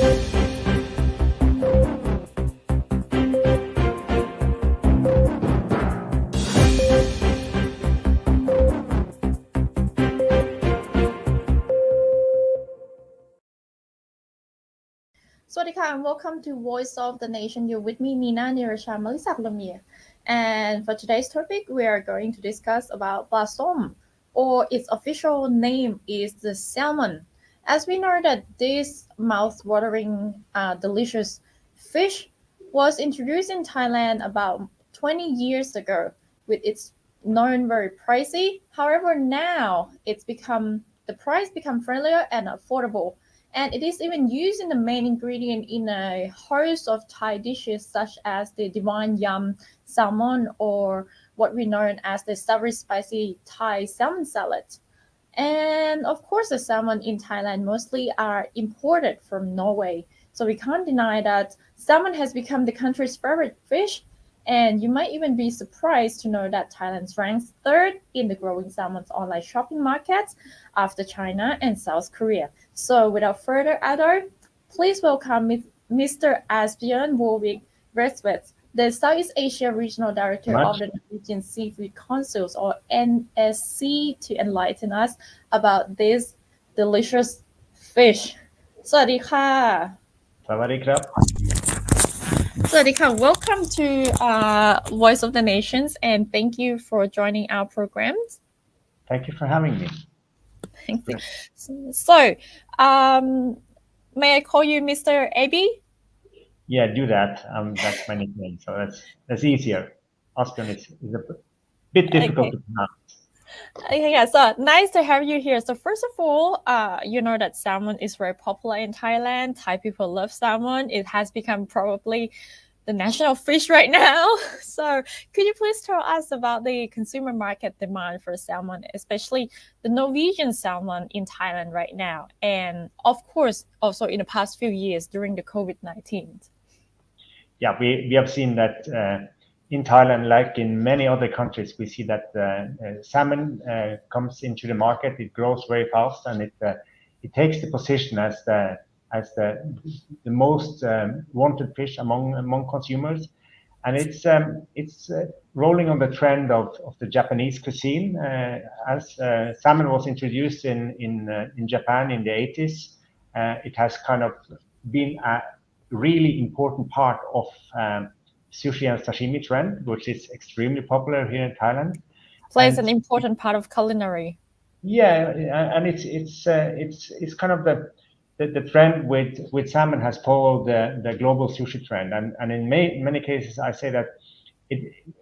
Swadika and welcome to Voice of the Nation. You're with me, Nina Nirasha Malisak Lamir. And for today's topic, we are going to discuss about Basom, or its official name is the salmon. As we know that this mouth-watering, delicious fish was introduced in Thailand about 20 years ago with its known very pricey. However, now the price become friendlier and affordable. And it is even used in the main ingredient in a host of Thai dishes such as the divine yam salmon or what we know as the savory spicy Thai salmon salad. And of course, the salmon in Thailand mostly are imported from Norway. So we can't deny that salmon has become the country's favorite fish. And you might even be surprised to know that Thailand ranks third in the growing salmon's online shopping markets after China and South Korea. So without further ado, please welcome Mr. Asbjørn Warwick Resvets, the Southeast Asia Regional Director of the Norwegian Seafood Council, or NSC, to enlighten us about this delicious fish. สวัสดีค่ะ สวัสดีครับ Swadika, welcome to Voice of the Nations, and thank you for joining our programs. Thank you for having me. Thank you. So, may I call you Mr. Abi? Yeah, do that. That's my nickname, so that's easier. Asbjørn is a bit difficult to pronounce. Yeah, so nice to have you here. So first of all, you know that salmon is very popular in Thailand. Thai people love salmon. It has become probably the national fish right now. So could you please tell us about the consumer market demand for salmon, especially the Norwegian salmon in Thailand right now, and of course also in the past few years during the COVID-19? Yeah, we have seen that in Thailand, like in many other countries, we see that salmon comes into the market. It grows very fast, and it takes the position as the most wanted fish among consumers, and it's rolling on the trend of the Japanese cuisine. As salmon was introduced in Japan in the 80s, it has kind of been a really important part of sushi and sashimi trend, which is extremely popular here in Thailand. Plays an important part of culinary. Yeah, and it's kind of the trend with salmon has followed the global sushi trend, and in many cases I say that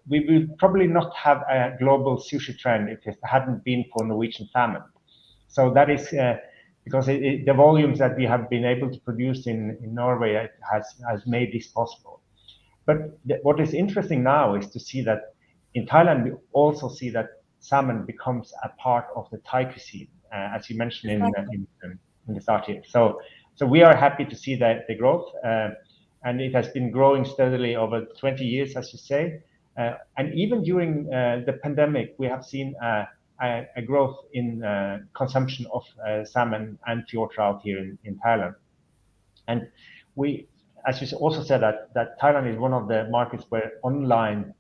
we will probably not have a global sushi trend if it hadn't been for Norwegian salmon. So that is because the volumes that we have been able to produce in Norway has made this possible. But what is interesting now is to see that in Thailand we also see that salmon becomes a part of the Thai cuisine, as you mentioned in the start here. So we are happy to see that the growth, and it has been growing steadily over 20 years, as you say. And even during the pandemic, we have seen a growth in consumption of salmon and fjord trout here in Thailand. And as you also said, that Thailand is one of the markets where online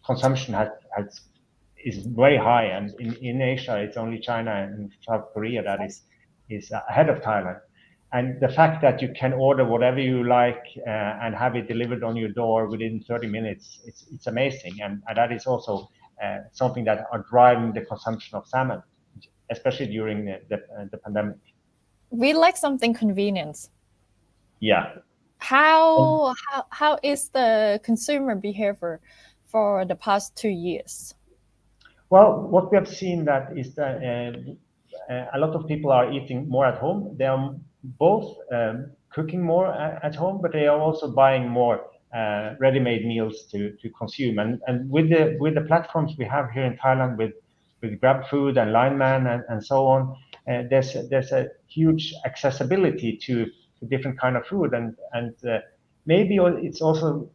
consumption is very high, and in Asia it's only China and South Korea that is ahead of Thailand. And the fact that you can order whatever you like and have it delivered on your door within 30 minutes, it's amazing, and that is also something that are driving the consumption of salmon, especially during the pandemic. We like something convenient. Yeah. How is the consumer behavior for the past 2 years? Well, what we have seen that is that a lot of people are eating more at home. They are both cooking more at home, but they are also buying more ready-made meals to consume. And with the platforms we have here in Thailand with GrabFood and Lineman and so on, there's a huge accessibility to different kind of food, and maybe it's also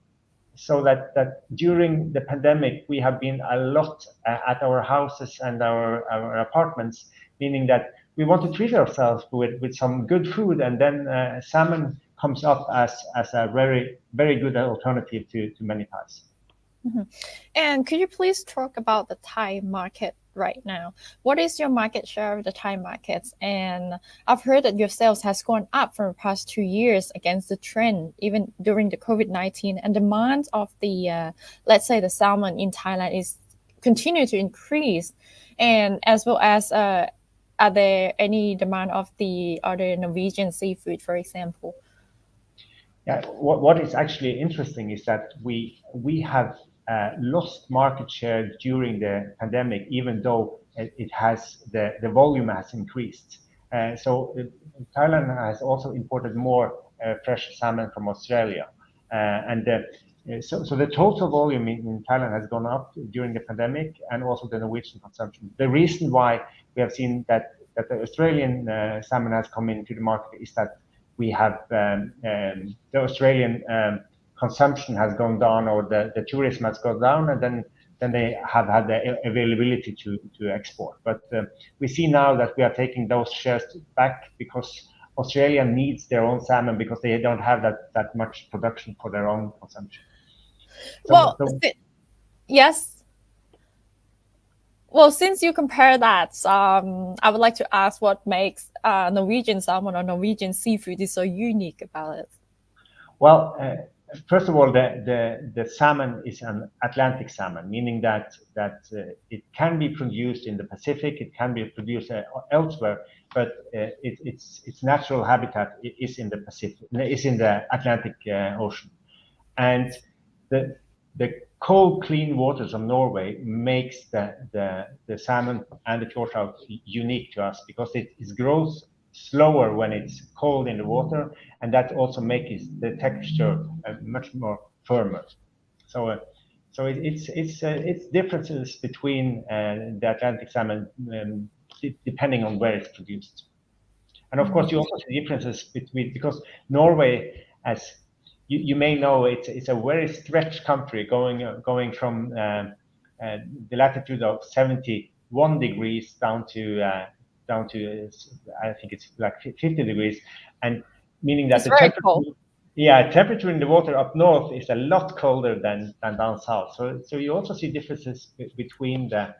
so that during the pandemic we have been a lot at our houses and our apartments, meaning that we want to treat ourselves with some good food, and then salmon comes up as a very, very good alternative to many Thais. Mm-hmm. And could you please talk about the Thai market right now? What is your market share of the Thai markets? And I've heard that your sales has gone up for the past 2 years against the trend, even during the COVID-19. And demand of the, let's say, the salmon in Thailand is continue to increase. And as well as, are there any demand of the other Norwegian seafood, for example? Yeah, what is actually interesting is that we have lost market share during the pandemic, even though the volume has increased. So Thailand has also imported more fresh salmon from Australia, and so the total volume in Thailand has gone up during the pandemic, and also the Norwegian consumption. The reason why we have seen that the Australian salmon has come into the market is that we have the Australian consumption has gone down, or the tourism has gone down, and then they have had the availability to export. But we see now that we are taking those shares back because Australia needs their own salmon because they don't have that much production for their own consumption. Yes. Well, since you compare that, I would like to ask what makes Norwegian salmon or Norwegian seafood is so unique about it. Well, first of all, the salmon is an Atlantic salmon, meaning that it can be produced in the Pacific, it can be produced elsewhere, but its natural habitat is in the Pacific, is in the Atlantic Ocean, and the cold, clean waters of Norway makes the salmon and the fjord trout unique to us because it grows slower when it's cold in the water, and that also makes the texture much more firmer. So it's differences between the Atlantic salmon depending on where it's produced, and of course you also see differences between, because Norway, as you may know, it's a very stretched country going from the latitude of 71 degrees down to I think it's like 50 degrees, and meaning that it's very cold. Temperature in the water up north is a lot colder than down south. So you also see differences between the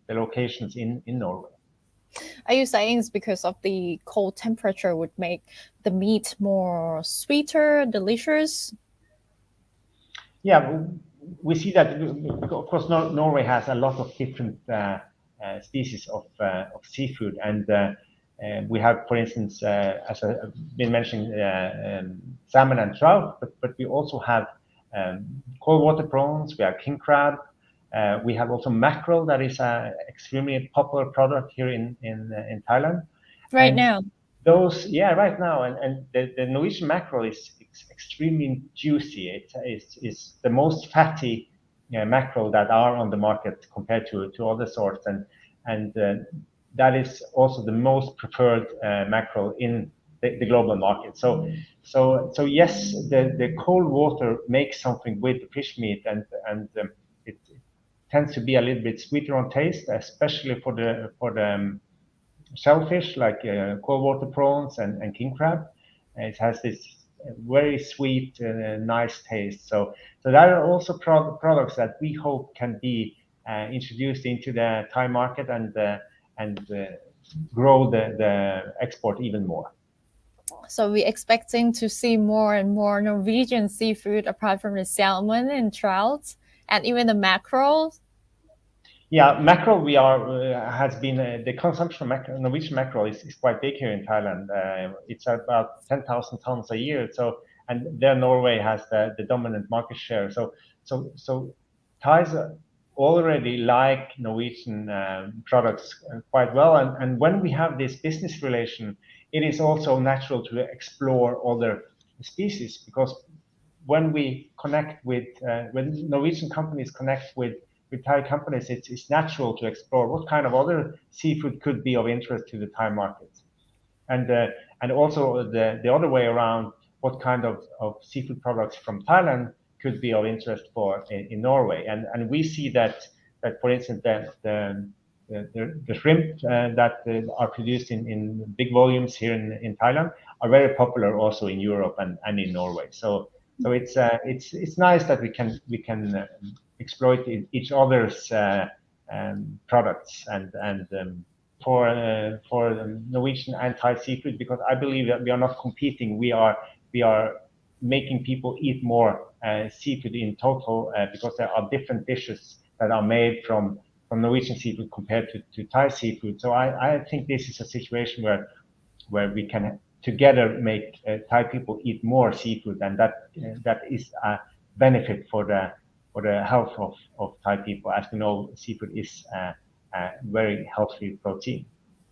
locations in Norway. Are you saying it's because of the cold temperature would make the meat more sweeter, delicious? Yeah, we see that. Of course, Norway has a lot of different species of seafood, and we have, for instance, as I've been mentioning, salmon and trout, but we also have cold water prawns. We have king crab. We have also mackerel, that is an extremely popular product here in Thailand. Right now. Right now, and the Norwegian mackerel is extremely juicy. It's the most fatty mackerel that are on the market compared to other sorts, and that is also the most preferred mackerel in the global market. So yes, the cold water makes something with the fish meat, and it tends to be a little bit sweeter on taste, especially for the shellfish like cold water prawns and king crab. It has this very sweet, nice taste. So there are also products that we hope can be introduced into the Thai market and grow the export even more. So we're expecting to see more and more Norwegian seafood apart from the salmon and trout and even the mackerel. Yeah, mackerel has been the consumption of Norwegian mackerel is quite big here in Thailand. It's about 10,000 tons a year. So, and there Norway has the dominant market share. So Thais already like Norwegian products quite well. And when we have this business relation, it is also natural to explore other species, because when we connect with when Norwegian companies connect with Thai companies, it's natural to explore what kind of other seafood could be of interest to the Thai market, and also the other way around, what kind of seafood products from Thailand could be of interest in Norway, and we see that for instance the shrimp that are produced in big volumes here in Thailand are very popular also in Europe and in Norway. So it's nice that we can exploit each other's products and for Norwegian and Thai seafood, because I believe that we are not competing. We are making people eat more seafood in total because there are different dishes that are made from Norwegian seafood compared to Thai seafood. So I think this is a situation where we can together make Thai people eat more seafood, and that is a benefit for the health of Thai people. As we know, seafood is a very healthy protein.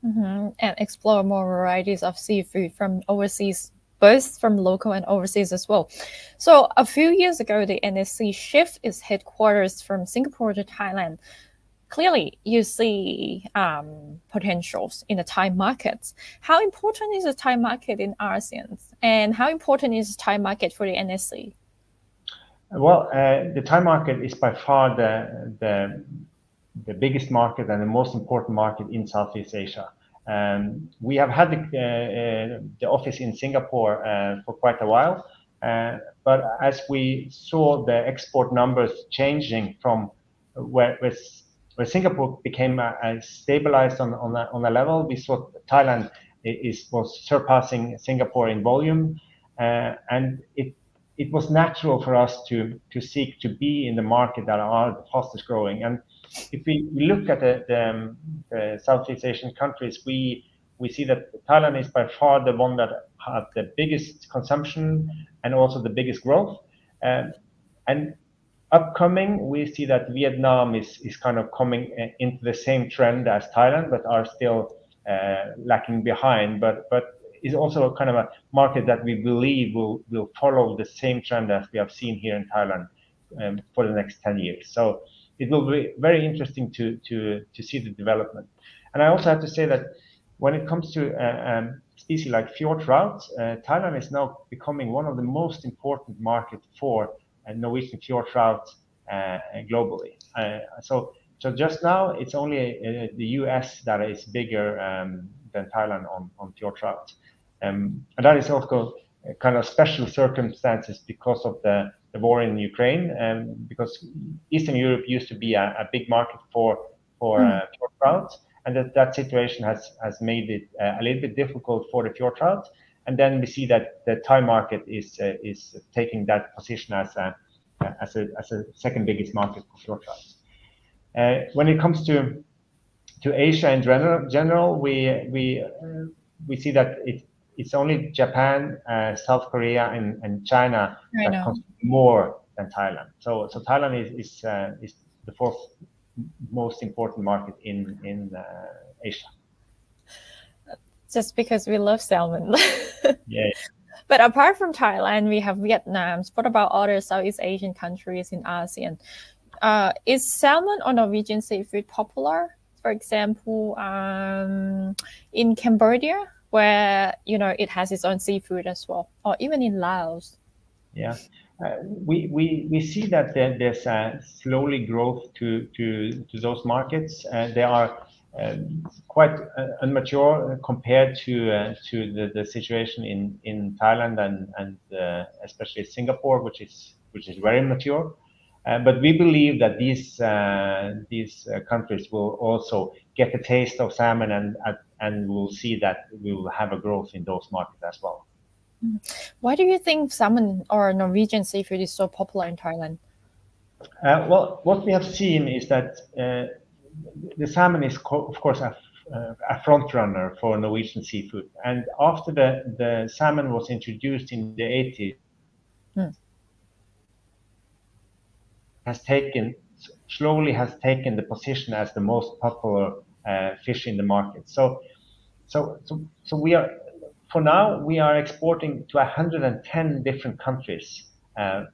And explore more varieties of seafood from overseas, both from local and overseas as well. So a few years ago, the NSC shifted its headquarters from Singapore to Thailand. Clearly, you see potentials in the Thai markets. How important is the Thai market in ASEAN? And how important is the Thai market for the NSC? Well, the Thai market is by far the biggest market and the most important market in Southeast Asia. We have had the office in Singapore for quite a while, but as we saw the export numbers changing from where Singapore became stabilized on a level, we saw Thailand was surpassing Singapore in volume, and it was natural for us to seek to be in the market that are the fastest growing. And if we look at the Southeast Asian countries, we see that Thailand is by far the one that have the biggest consumption and also the biggest growth. And upcoming, we see that Vietnam is kind of coming into the same trend as Thailand, but are still lacking behind. But is also kind of a market that we believe will follow the same trend as we have seen here in Thailand for the next 10 years. So it will be very interesting to see the development. And I also have to say that when it comes to species like fjord trout, Thailand is now becoming one of the most important markets for Norwegian fjord trout globally. So just now, it's only the US that is bigger than Thailand on fjord trout. And that is also kind of special circumstances because of the war in Ukraine, because Eastern Europe used to be a big market for fjord trout, and that situation has made it a little bit difficult for the fjord trout. And then we see that the Thai market is taking that position as a second biggest market for fjord trout. When it comes to Asia in general, we see that it's only Japan, South Korea, and China that consume more than Thailand. So Thailand is the fourth most important market in Asia. Just because we love salmon. Yeah. But apart from Thailand, we have Vietnam. What about other Southeast Asian countries in ASEAN? Is salmon or Norwegian seafood popular? For example, in Cambodia, where it has its own seafood as well, or even in Laos. Yeah, we see that there's a slowly growth to those markets. They are quite immature compared to the situation in Thailand and especially Singapore, which is very mature. But we believe that these countries will also get a taste of salmon and we'll see that we will have a growth in those markets as well. Why do you think salmon or Norwegian seafood is so popular in Thailand? Well, what we have seen is that the salmon is, of course, a front runner for Norwegian seafood. And after the salmon was introduced in the 80s, slowly has taken the position as the most popular fish in the market. So we are, for now, we are exporting to 110 different countries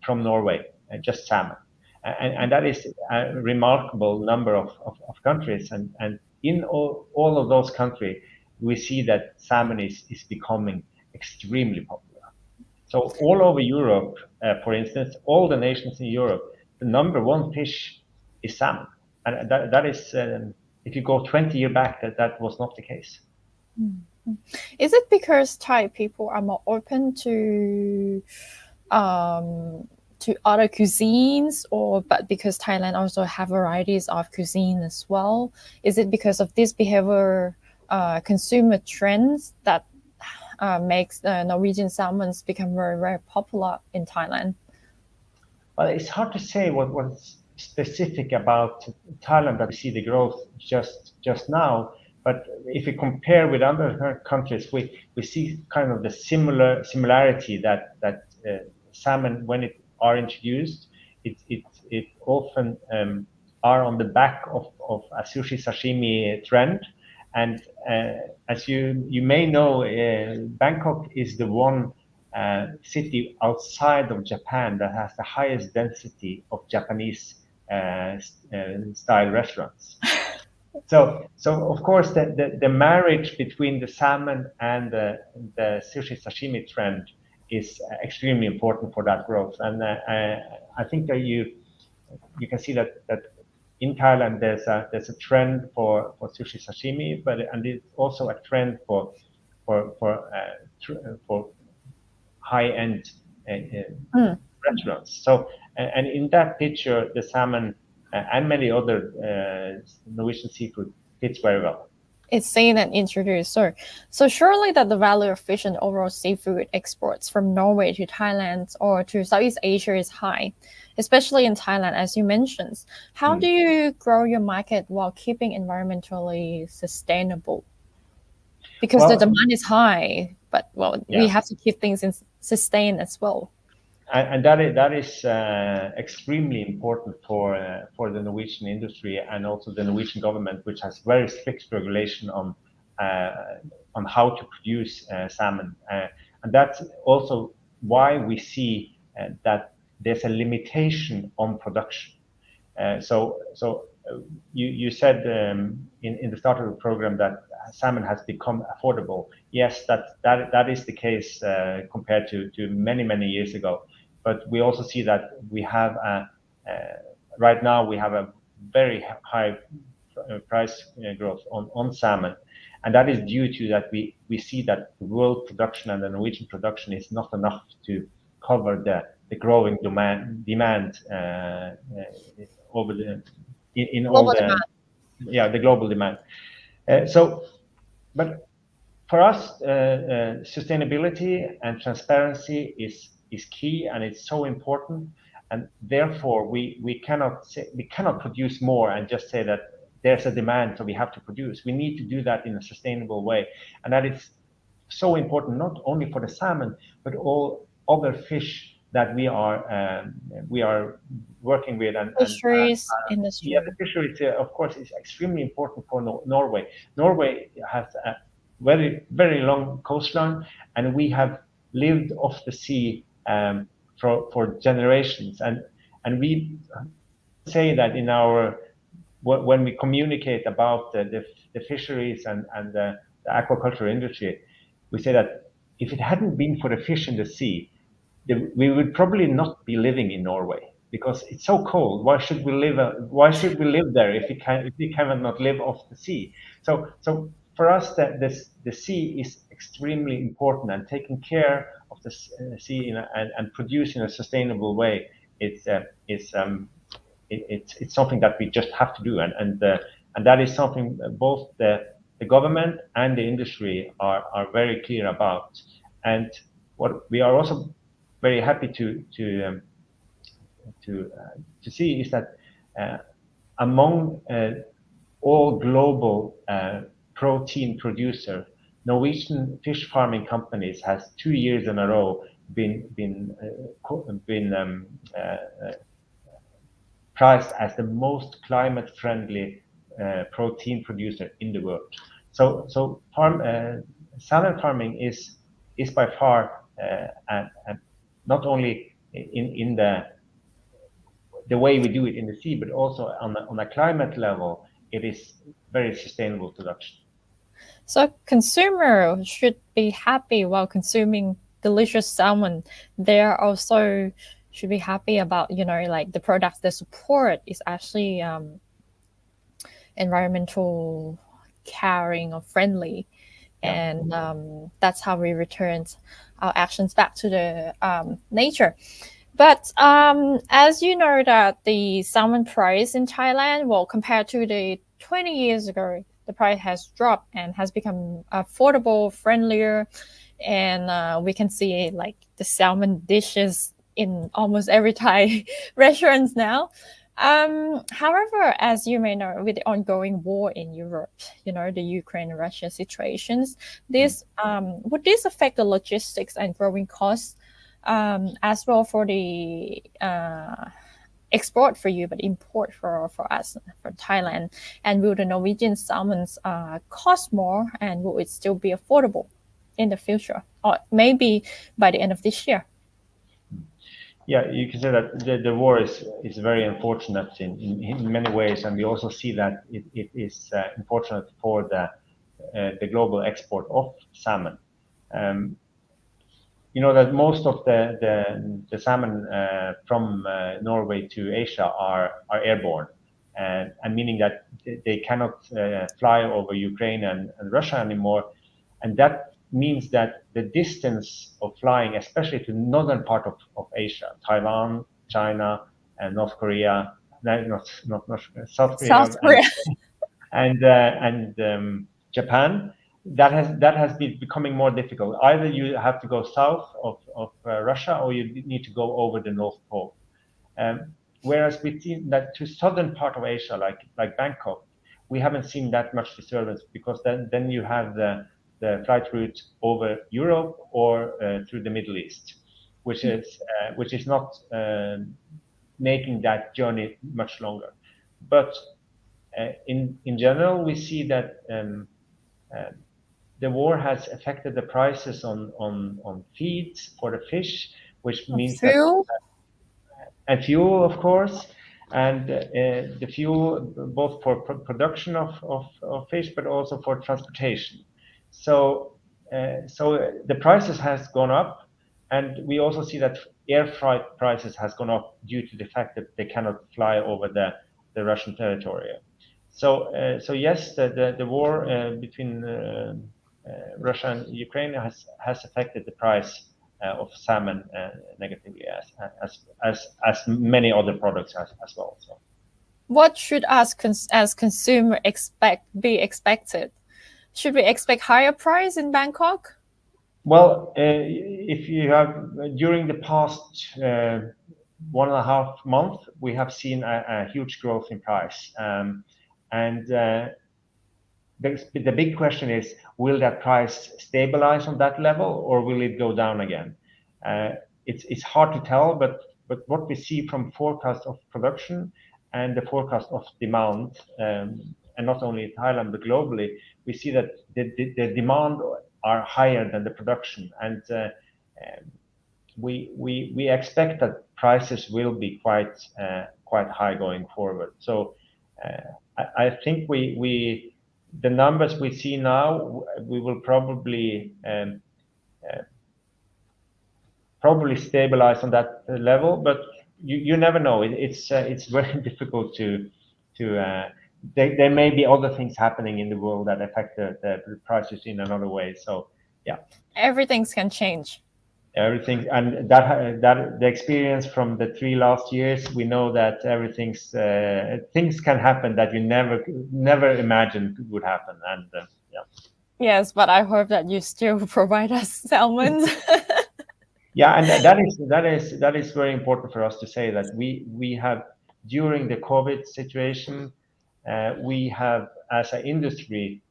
from Norway, just salmon. And that is a remarkable number of countries. And in all of those countries, we see that salmon is becoming extremely popular. So all over Europe, for instance, all the nations in Europe, the number one fish is salmon. And that is if you go 20 years back, that was not the case. Is it because Thai people are more open to other cuisines, or but because Thailand also have varieties of cuisine as well? Is it because of this behavior, consumer trends that makes the Norwegian salmons become very, very popular in Thailand? Well, it's hard to say what's specific about Thailand that we see the growth just now. But if we compare with other countries, we see kind of the similarity that salmon, when it are introduced, it often are on the back of a sushi sashimi trend. And as you may know, Bangkok is the one city outside of Japan that has the highest density of Japanese style restaurants. So of course the marriage between the salmon and the sushi sashimi trend is extremely important for that growth. And I think that you can see that in Thailand there's a trend for sushi sashimi, and it's also a trend for high-end restaurants. So and in that picture, the salmon and many other Norwegian seafood fits very well. It's seen and introduced. So surely that the value of fish and overall seafood exports from Norway to Thailand or to Southeast Asia is high, especially in Thailand, as you mentioned. How do you grow your market while keeping environmentally sustainable? Because the demand is high, but we have to keep things sustained as well. And that is extremely important for the Norwegian industry and also the Norwegian government, which has very strict regulation on how to produce salmon, and that's also why we see that there's a limitation on production. So you said in the start of the program that salmon has become affordable. Yes, that is the case compared to many years ago. But we also see that we have right now we have a very high price growth on salmon, and that is due to that we see that the world production and the Norwegian production is not enough to cover the growing demand over in all the global demand. But for us, sustainability and transparency is key, and it's so important, and therefore we cannot produce more and just say that there's a demand so we have to produce. We need to do that in a sustainable way, and that is so important not only for the salmon but all other fish that we are working with. And fisheries industry. Yeah, the fisheries of course is extremely important for Norway. Norway has a very long coastline, and we have lived off the sea for generations, and we say that in our when we communicate about the fisheries and the aquaculture industry, we say that if it hadn't been for the fish in the sea, we would probably not be living in Norway, because it's so cold. Why should we live there if we cannot live off the sea? So for us, the sea is extremely important, and taking care of the sea and producing in a sustainable way, it's something that we just have to do, and that is something both the government and the industry are very clear about. And what we are also very happy to see is that among all global protein producer, Norwegian fish farming companies has 2 years in a row been priced as the most climate friendly protein producer in the world. So salmon farming is by far not only in the way we do it in the sea, but also on a climate level, it is very sustainable production. So consumers should be happy while consuming delicious salmon. They also should be happy about, like the products they support is actually environmental caring or friendly, and that's how we return our actions back to the nature. But as you know that the salmon price in Thailand, well, compared to the 20 years ago, the price has dropped and has become affordable, friendlier, and we can see like the salmon dishes in almost every Thai restaurants now. However, as you may know, with the ongoing war in Europe, the Ukraine-Russia situations, this would this affect the logistics and growing costs as well for the export for you, but import for us, for Thailand? And will the Norwegian salmons cost more, and will it still be affordable in the future, or maybe by the end of this year? Yeah, you can say that the war is very unfortunate in many ways, and we also see that it is unfortunate for the global export of salmon. You know that most of the salmon from Norway to Asia are airborne, and meaning that they cannot fly over Ukraine and Russia anymore, and that means that the distance of flying, especially to northern part of Asia, Taiwan, China, and North Korea, not South Korea, South Korea. and Japan, that has been becoming more difficult. Either you have to go south of Russia, or you need to go over the North Pole. Whereas we see that to southern part of Asia, like Bangkok, we haven't seen that much disturbance, because then you have the flight route over Europe or through the Middle East, which is not making that journey much longer. But in general, we see that the war has affected the prices on feeds for the fish, which means Fuel? and fuel, of course, and the fuel both for production of fish, but also for transportation. So the prices has gone up, and we also see that air freight prices has gone up due to the fact that they cannot fly over the Russian territory. So yes, the war between Russia and Ukraine has affected the price of salmon negatively, as many other products as well. So, What should us as consumer be expected? Should we expect higher price in Bangkok? well, if you have during the past 1.5 month, we have seen a huge growth in price, and the big question is, will that price stabilize on that level, or will it go down again? It's hard to tell, but what we see from forecast of production and the forecast of demand, and not only in Thailand but globally, we see that the demand are higher than the production, and we expect that prices will be quite high going forward. So I think the numbers we see now, we will probably stabilize on that level, but you never know. It's very difficult to there may be other things happening in the world that affect the prices in another way. So yeah, Everything can change. everything, and that the experience from the 3 last years, we know that things can happen that you never imagined would happen, and yeah. Yes, but I hope that you still provide us salmon. Yeah, and that is very important for us to say that we have, during the COVID situation, we have, as an industry,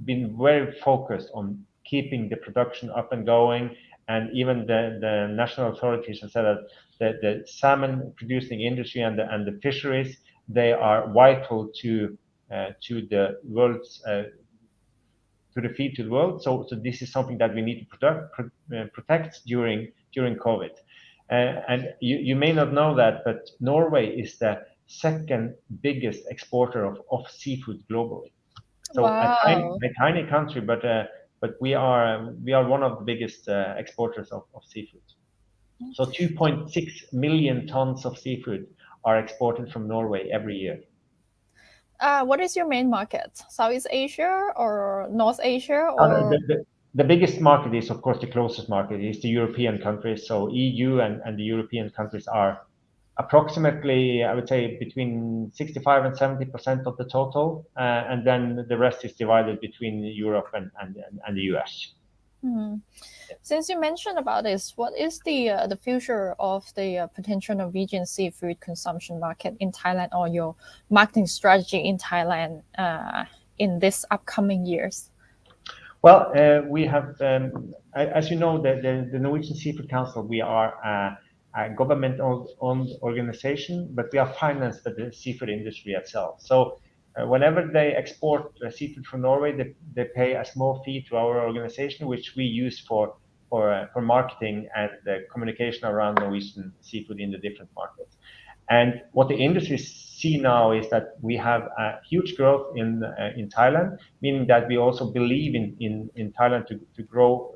been very focused on keeping the production up and going, and even the national authorities have said that the salmon producing industry and the fisheries, they are vital to the world's to the feed to the world. So this is something that we need to protect during COVID. And you may not know that, but Norway is the second biggest exporter of seafood globally. So Wow. a tiny country, but we are one of the biggest exporters of seafood. So 2.6 million tons of seafood are exported from Norway every year. What is your main market? Southeast Asia or North Asia Uh, or? the biggest market is, of course, the closest market is the European countries. So EU and the European countries are approximately, I would say, between 65 and 70% of the total, and then the rest is divided between Europe and the US. Hmm. Since you mentioned about this, what is the future of the potential Norwegian seafood consumption market in Thailand, or your marketing strategy in Thailand in this upcoming years? Well, we have, as you know, the Norwegian Seafood Council, we are a government-owned organization, but we are financed by the seafood industry itself. So whenever they export seafood from Norway, they pay a small fee to our organization, which we use for marketing and communication around Norwegian seafood in the different markets. And what the industry see now is that we have a huge growth in Thailand, meaning that we also believe in Thailand to grow,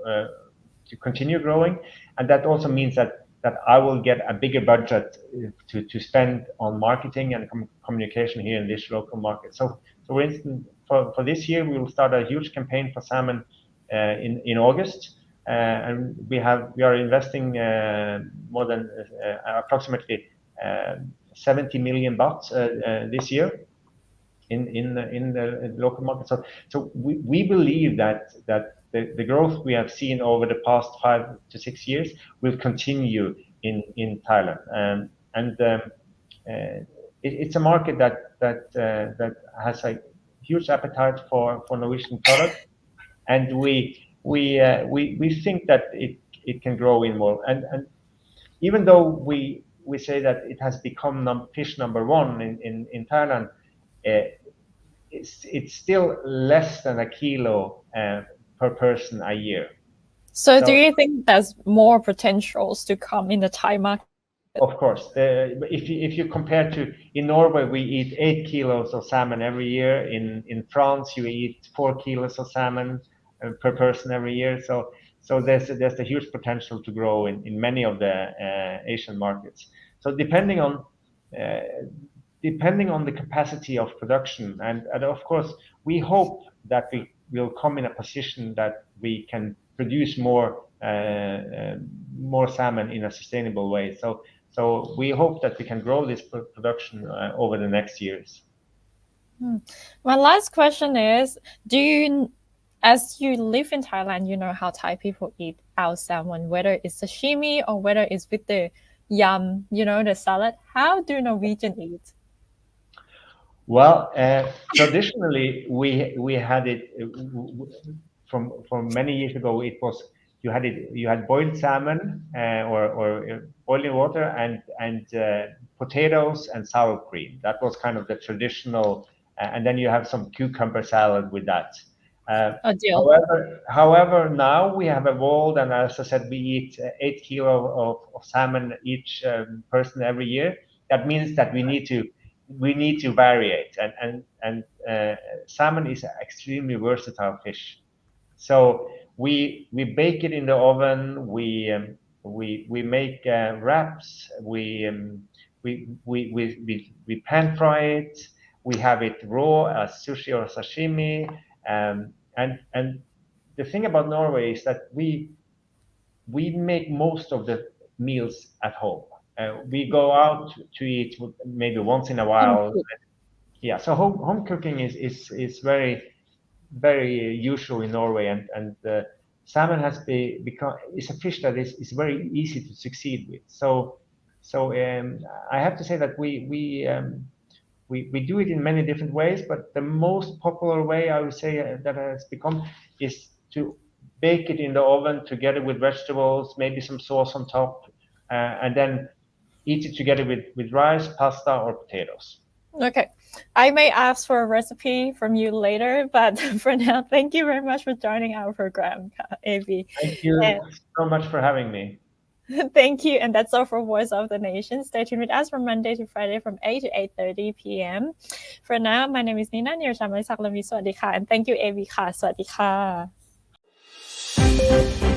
to continue growing, and that also means that I will get a bigger budget to spend on marketing and communication here in this local market. So for instance, for this year, we will start a huge campaign for salmon in August. And we are investing more than approximately 70 million baht this year in the local market. So we believe that the growth we have seen over the past 5 to 6 years will continue in Thailand. It's a market that has a huge appetite for Norwegian products, and we think that it can grow in more. And even though we say that it has become fish number one in Thailand, it's still less than a kilo per person a year. So do you think there's more potentials to come in the Thai market? Of course. If you compare to, in Norway, we eat 8 kilos of salmon every year. In France, you eat 4 kilos of salmon per person every year. So there's a huge potential to grow in many of the Asian markets. So depending on the capacity of production, and of course we hope that we will come in a position that we can produce more salmon in a sustainable way. So we hope that we can grow this production over the next years. My last question is, as you live in Thailand, you know how Thai people eat our salmon, whether it's sashimi or whether it's with the yum, the salad. How do Norwegian eat? Well, traditionally we had it from many years ago. It was you had boiled salmon or boiling water and potatoes and sour cream. That was kind of the traditional, and then you have some cucumber salad with that. However, now we have evolved, and as I said, we eat 8 kilos of salmon each person every year. That means that we need to vary it, and salmon is an extremely versatile fish. So we bake it in the oven. We make wraps. We pan fry it. We have it raw as sushi or sashimi. And the thing about Norway is that we make most of the meals at home. We go out to eat maybe once in a while. Yeah, so home cooking is very, very usual in Norway, and salmon has become a fish that is very easy to succeed with. So I have to say that we do it in many different ways, but the most popular way I would say that has become is to bake it in the oven together with vegetables, maybe some sauce on top, and then eat it together with rice, pasta, or potatoes. Okay, I may ask for a recipe from you later, but for now, thank you very much for joining our program, Avi. Thank you so much for having me. Thank you, and that's all for Voice of the Nation. Stay tuned with us from Monday to Friday from 8 to 8:30 p.m. For now, my name is Nina Nirashamalisaklami. สวัสดีค่ะ and thank you, Avi ค่ะ สวัสดีค่ะ